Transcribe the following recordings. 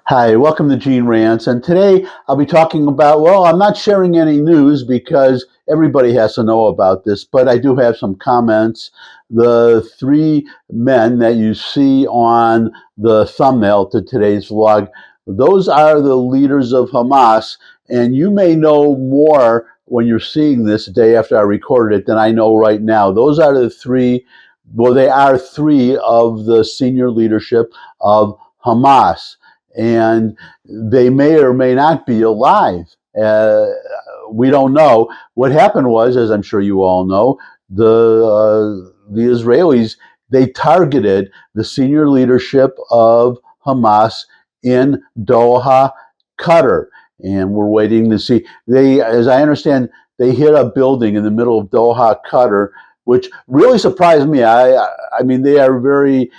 Hi, welcome to Gene Rants, and today I'll be talking about, well, I'm not sharing any news because everybody has to know about this, but I do have some comments. The three men that you see on the thumbnail to today's vlog, those are the leaders of Hamas, and you may know more when you're seeing this day after I recorded it than I know right now. Those are the three, well, they are three of the senior leadership of Hamas, and they may or may not be alive. We don't know. What happened was, as I'm sure you all know, the Israelis, they targeted the senior leadership of Hamas in Doha, Qatar, and we're waiting to see. They, as I understand, they hit a building in the middle of Doha, Qatar, which really surprised me. I mean, they are very.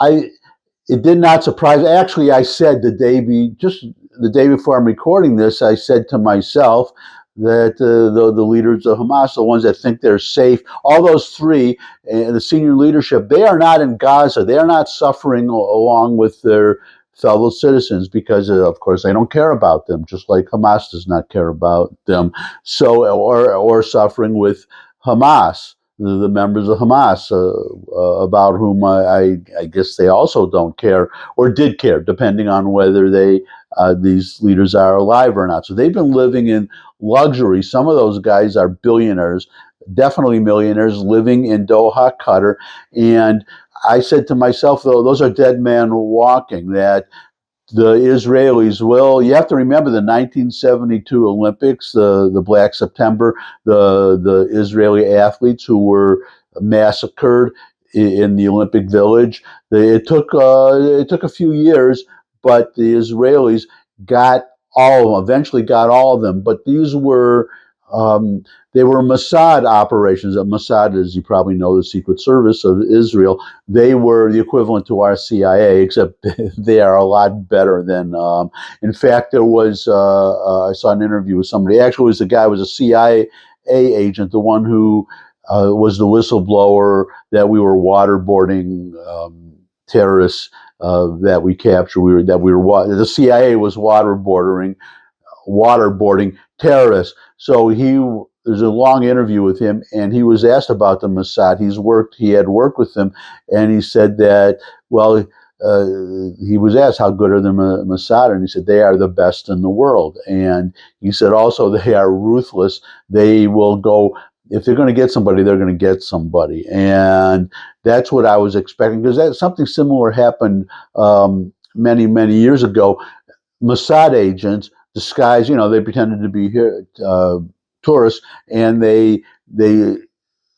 I It did not surprise. Actually, I said just the day before I'm recording this, I said to myself that the leaders of Hamas, the ones that think they're safe, all those three, the senior leadership, they are not in Gaza. They are not suffering along with their fellow citizens because, of course, they don't care about them, just like Hamas does not care about them. So, or suffering with Hamas, the members of Hamas, about whom I guess they also don't care or did care, depending on whether these leaders are alive or not. So they've been living in luxury. Some of those guys are billionaires, definitely millionaires, living in Doha, Qatar. And I said to myself, though, those are dead men walking, that the Israelis will. You have to remember the 1972 Olympics, the Black September, the Israeli athletes who were massacred in the Olympic Village. It took a few years, but the Israelis got all of them. Eventually, got all of them. But these were they were Mossad operations. Mossad, as you probably know, the Secret Service of Israel. They were the equivalent to our CIA, except they are a lot better than. In fact, there was I saw an interview with somebody. Actually, it was the guy who was a CIA agent, the one who was the whistleblower that we were waterboarding terrorists that we captured. The CIA was waterboarding terrorists. So there's a long interview with him, and he was asked about the Mossad. He had worked with them, and he said that, well, he was asked how good are the Mossad, and he said they are the best in the world. And he said also they are ruthless. They will go, if they're going to get somebody, they're going to get somebody. And that's what I was expecting, because something similar happened many, many years ago. Mossad agents disguised, they pretended to be tourists, and they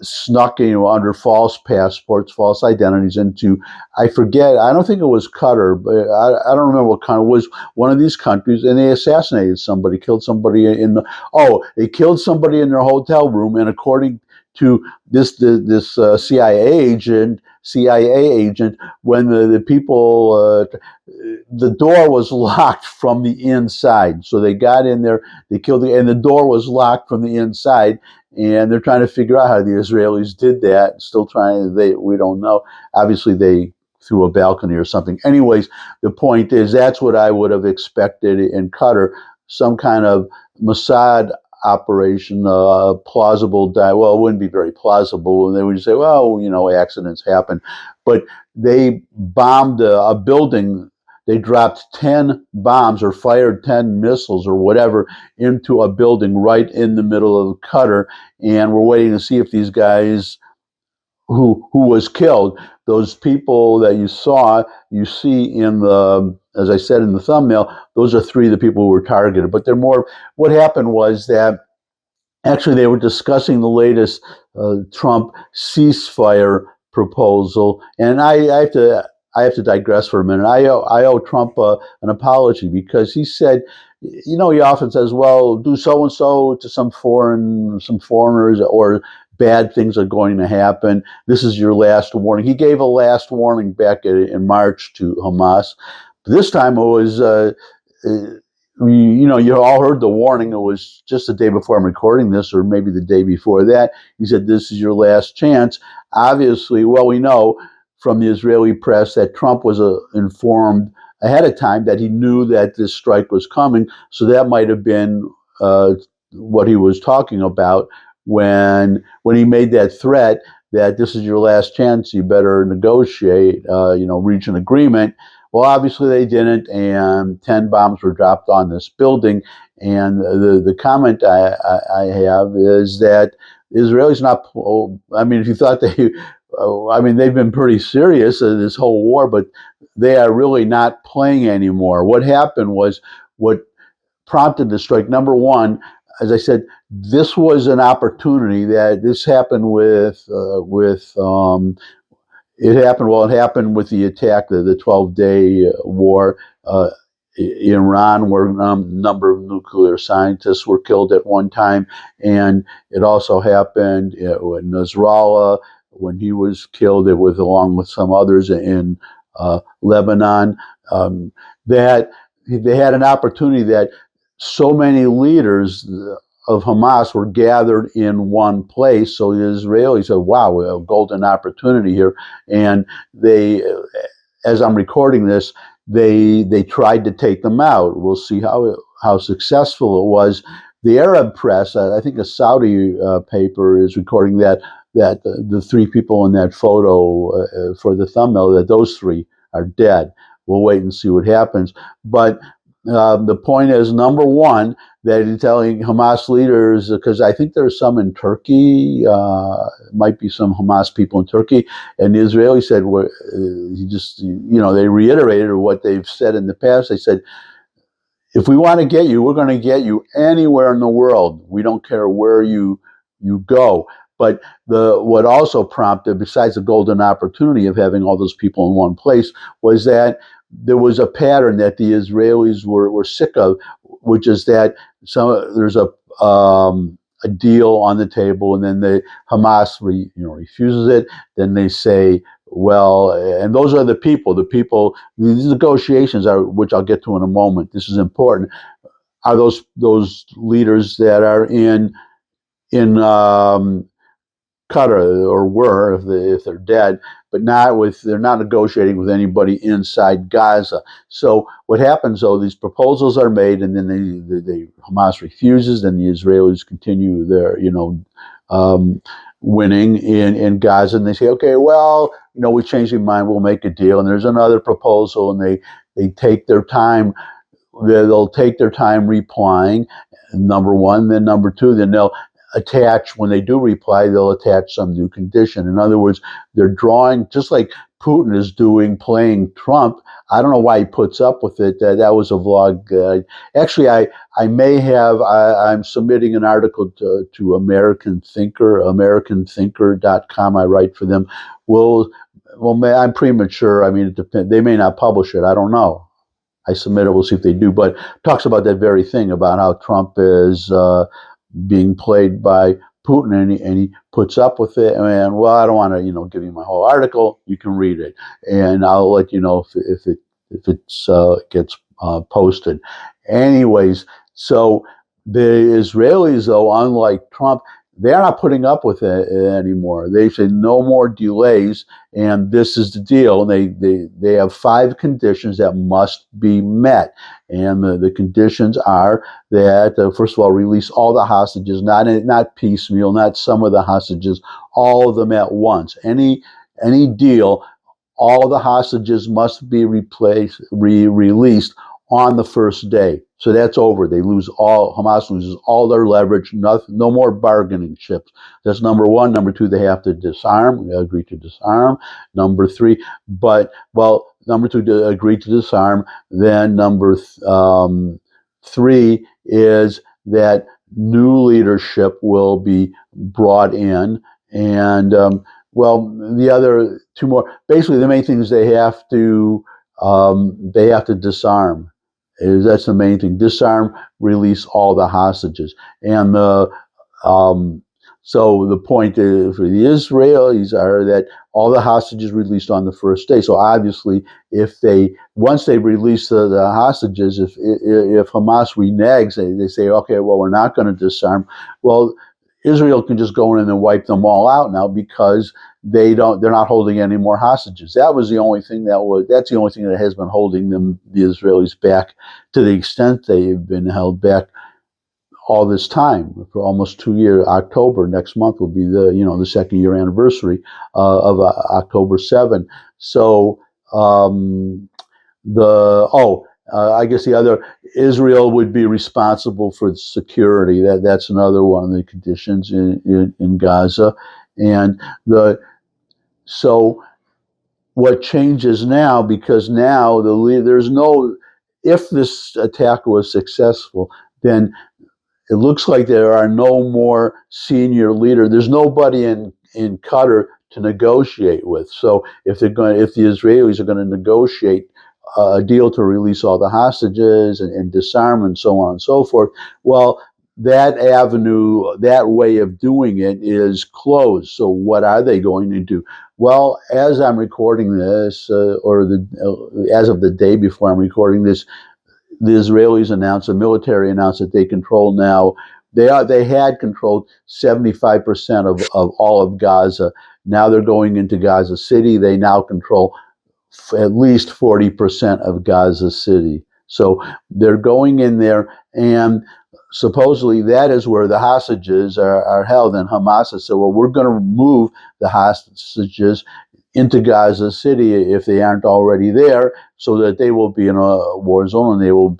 snuck, under false passports, false identities into, I forget, I don't think it was Qatar, but I don't remember what kind. It was one of these countries, and they assassinated somebody, killed somebody they killed somebody in their hotel room, and according to this CIA agent, when the people, the door was locked from the inside. So they got in there, they killed and the door was locked from the inside. And they're trying to figure out how the Israelis did that. Still trying, we don't know. Obviously, they threw a balcony or something. Anyways, the point is, that's what I would have expected in Qatar, some kind of Mossad operation, plausible. Well, it wouldn't be very plausible. And they would say, well, accidents happen. But they bombed a building. They dropped 10 bombs or fired 10 missiles or whatever into a building right in the middle of Qatar. And we're waiting to see if these guys who was killed, those people that you see in the, as I said in the thumbnail, those are three of the people who were targeted. But they're more, what happened was that actually they were discussing the latest Trump ceasefire proposal. And I have to digress for a minute. I owe Trump an apology, because he said, he often says, well, do so and so to some foreigners, or bad things are going to happen. This is your last warning. He gave a last warning back in March to Hamas. This time it was, you all heard the warning. It was just the day before I'm recording this, or maybe the day before that. He said, this is your last chance. Obviously, well, we know from the Israeli press that Trump was informed ahead of time that he knew that this strike was coming. So that might have been what he was talking about when he made that threat that this is your last chance, you better negotiate, reach an agreement. Well, obviously they didn't, and 10 bombs were dropped on this building. And the comment I have is that Israelis not. I mean, if you thought they, they've been pretty serious this whole war, but they are really not playing anymore. What happened was what prompted the strike. Number one, as I said, this was an opportunity that this happened it happened with the attack, the 12-day war. Iran, where a number of nuclear scientists were killed at one time, and it also happened in Nasrallah when he was killed. It was along with some others in Lebanon. That they had an opportunity that so many leaders of Hamas were gathered in one place. So the Israelis said, wow, we have a golden opportunity here. And they, as I'm recording this, they tried to take them out. We'll see how successful it was. The Arab press, I think a Saudi paper is recording that the three people in that photo for the thumbnail, that those three are dead. We'll wait and see what happens. But the point is, number one, that he's telling Hamas leaders, because I think there's some in Turkey, might be some Hamas people in Turkey, and the Israelis said, they reiterated what they've said in the past. They said, if we want to get you, we're going to get you anywhere in the world. We don't care where you go. But what also prompted, besides the golden opportunity of having all those people in one place, was that there was a pattern that the Israelis were sick of, which is that there's a deal on the table, and then the Hamas refuses it. Then they say, well, and those are the people. These negotiations are, which I'll get to in a moment. This is important. Are those leaders that are in Qatar, or were, if they're dead, but they're not negotiating with anybody inside Gaza. So what happens, though, these proposals are made, and then Hamas refuses, and the Israelis continue their winning in Gaza, and they say, okay, well, we changed our mind, we'll make a deal. And there's another proposal, and they take their time. They'll take their time replying, number one. Then number two, then they'll attach, when they do reply, they'll attach some new condition. In other words, they're drawing, just like Putin is doing, playing Trump. I don't know why he puts up with it. That was a vlog. Actually, I'm submitting an article to American Thinker, AmericanThinker.com. I write for them. I'm premature. I mean, it depends. They may not publish it. I don't know. I submit it. We'll see if they do. But it talks about that very thing, about how Trump is being played by Putin, and he puts up with it. And well, I don't want to give you my whole article. You can read it, and I'll let you know if it gets posted. Anyways, so the Israelis, though, unlike Trump, they're not putting up with it anymore. They say no more delays, and this is the deal. They have 5 conditions that must be met, and the conditions are that first of all, release all the hostages, not piecemeal, not some of the hostages, all of them at once. Any deal, all the hostages must be released on the first day. So that's over. Hamas loses all their leverage, no more bargaining chips. That's number one. Number two, they have to agree to disarm. Number three, number two, to agree to disarm. Then number three is that new leadership will be brought in. And, the other 2 more, basically the main thing is they have to disarm. That's the main thing. Disarm, release all the hostages. And so the point for the Israelis are that all the hostages released on the first day. So obviously, once they release the hostages, if Hamas reneges, they say, okay, well, we're not going to disarm. Well, Israel can just go in and wipe them all out now, because they're not holding any more hostages. That's the only thing that has been holding the Israelis back, to the extent they've been held back all this time for almost 2 years. October next month will be the second year anniversary of October 7. So I guess the other, Israel would be responsible for security. That's another one of the conditions in Gaza. And so what changes now, because now if this attack was successful, then it looks like there are no more senior leader. There's nobody in Qatar to negotiate with. So if the Israelis are going to negotiate a deal to release all the hostages and disarm and so on and so forth, well, that avenue, that way of doing it is closed. So what are they going to do? Well, as I'm recording this, as of the day before I'm recording this, the Israelis announced, the military announced that they control now. They had controlled 75% of all of Gaza. Now they're going into Gaza City. They now control at least 40% of Gaza City. So they're going in there, and supposedly that is where the hostages are held. And Hamas has said, well, we're going to move the hostages into Gaza City if they aren't already there, so that they will be in a war zone and they will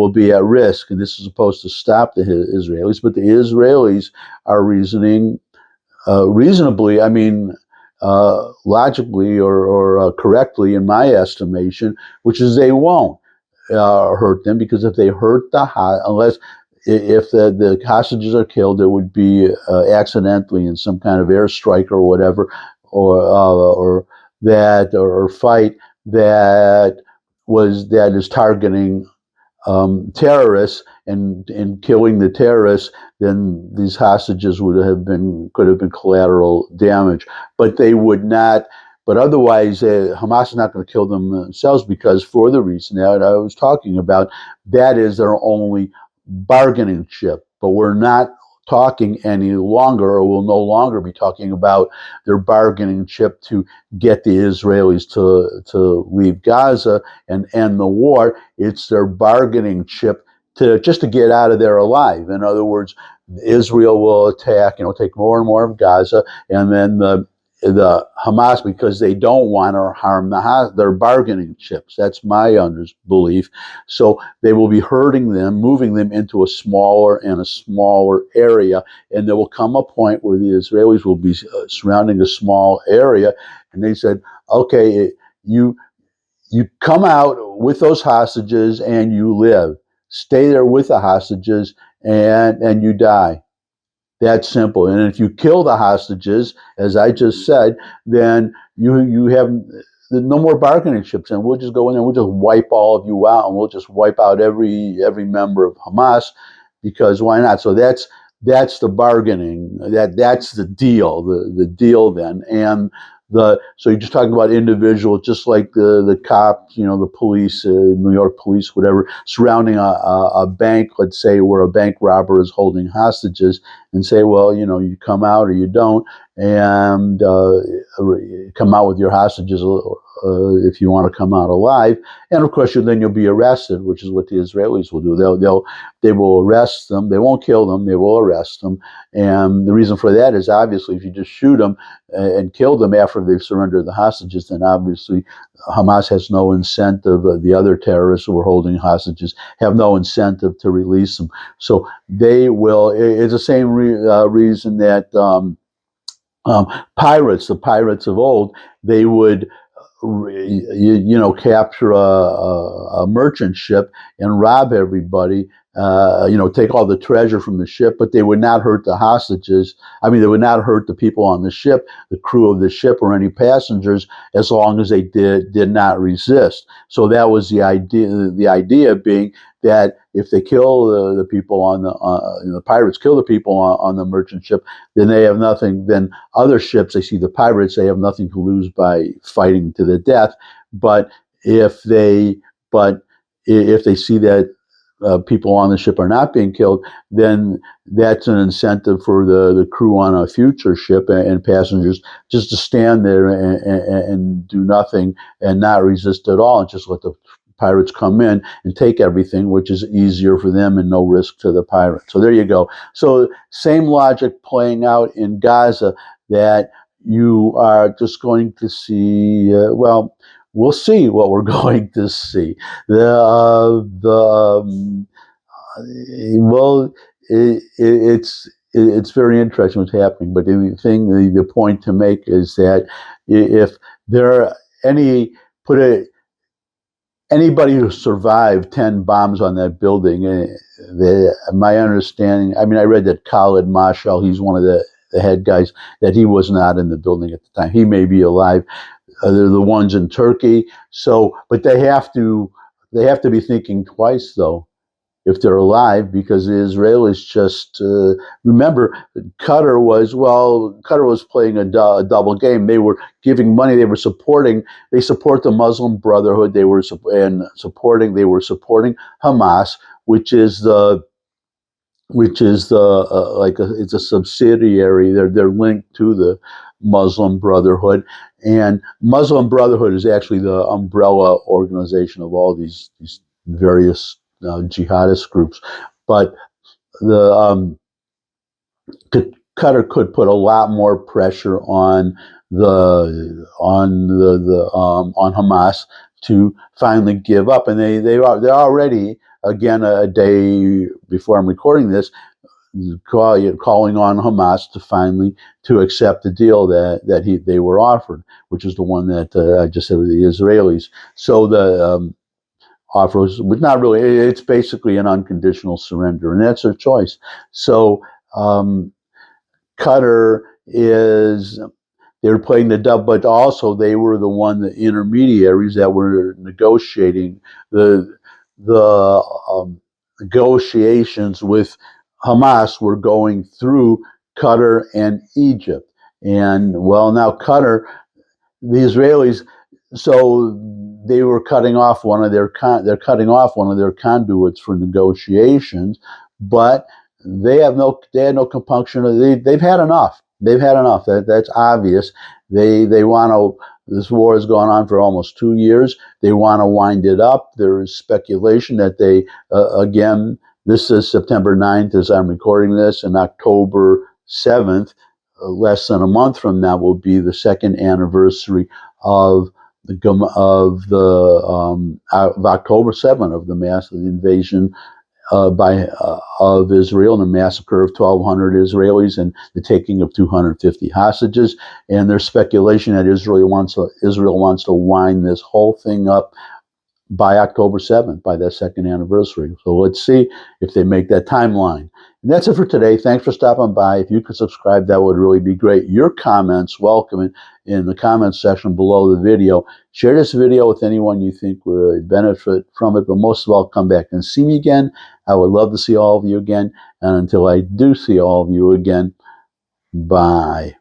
be at risk. And this is supposed to stop the Israelis, but the Israelis are reasoning reasonably, logically or correctly, in my estimation, which is they won't hurt them, because if they hurt if the hostages are killed, it would be accidentally in some kind of airstrike or whatever, or fight that is targeting terrorists, and killing the terrorists, then these hostages could have been collateral damage, but they would not. But otherwise, Hamas is not going to kill them themselves, because for the reason that I was talking about, that is their only bargaining chip. But we're not talking any longer, or will no longer be talking about their bargaining chip to get the Israelis to leave Gaza and end the war. It's their bargaining chip to get out of there alive. In other words, Israel will attack, take more and more of Gaza, and then the Hamas, because they don't want to harm their bargaining chips. That's my belief. So they will be hurting them, moving them into a smaller area, and there will come a point where the Israelis will be surrounding a small area, and they said, okay, you come out with those hostages and you live. Stay there with the hostages and you die. That's simple. And if you kill the hostages, as I just said, then you have no more bargaining chips, and we'll just go in there, we'll just wipe all of you out, and we'll just wipe out every member of Hamas, because why not? So that's the bargaining. That's the deal. The deal then. And so you're just talking about individuals, just like the cops, the police, New York police, whatever, surrounding a bank, let's say, where a bank robber is holding hostages, and say, well, you come out or you don't, and come out with your hostages if you want to come out alive. And of course, then you'll be arrested, which is what the Israelis will do. They will arrest them. They won't kill them. They will arrest them. And the reason for that is, obviously, if you just shoot them and kill them after they've surrendered the hostages, then obviously Hamas has no incentive. The other terrorists who are holding hostages have no incentive to release them. So they will. It's the same reason that the pirates of old, they would capture a merchant ship and rob everybody, take all the treasure from the ship, but they would not hurt the hostages. They would not hurt the people on the ship, the crew of the ship, or any passengers, as long as they did not resist. So that was the idea. The idea being that if they kill the people on the pirates kill the people on the merchant ship, then they have nothing. Then other ships, they see the pirates, they have nothing to lose by fighting to the death. But if they see that people on the ship are not being killed, then that's an incentive for the crew on a future ship and passengers just to stand there and do nothing and not resist at all and just let the pirates come in and take everything, which is easier for them and no risk to the pirates. So there you go. So same logic playing out in Gaza, that you are just going to see, well, we'll see what we're going to see. Well, it's very interesting what's happening. But the point to make is that if there are anybody who survived 10 bombs on that building, my understanding, I mean, I read that Khalid Mashal, he's one of the head guys, that he was not in the building at the time. He may be alive. They're the ones in Turkey. So, but they have to be thinking twice, though, if they're alive, because the Israelis just remember Qatar was playing a double game. They were giving money. They support the Muslim Brotherhood. They were supporting Hamas, which is it's a subsidiary. They're linked to the Muslim Brotherhood, and Muslim Brotherhood is actually the umbrella organization of all these various jihadist groups. But the Qatar could put a lot more pressure on Hamas to finally give up, and they're already, again, a day before I'm recording this, calling on Hamas to finally accept the deal that they were offered, which is the one that I just said with the Israelis. So the offer was not really. It's basically an unconditional surrender, and that's their choice. So Qatar they were playing the double, but also they were the intermediaries that were negotiating the negotiations with Hamas were going through Qatar and Egypt. And well, now Qatar, the Israelis, so they were cutting off one of their conduits for negotiations, but they had no compunction. They've had enough. That's obvious. They want to. This war has gone on for almost 2 years. They want to wind it up. There is speculation that they again. This is September 9th as I'm recording this, and October 7th, less than a month from now, will be the second anniversary of October 7th, of the massive invasion of Israel, and the massacre of 1,200 Israelis and the taking of 250 hostages. And there's speculation that Israel wants to wind this whole thing up by October 7th, by that second anniversary. So let's see if they make that timeline. And that's it for today. Thanks for stopping by. If you could subscribe, that would really be great. Your comments, welcome in the comments section below the video. Share this video with anyone you think would benefit from it. But most of all, come back and see me again. I would love to see all of you again. And until I do see all of you again, bye.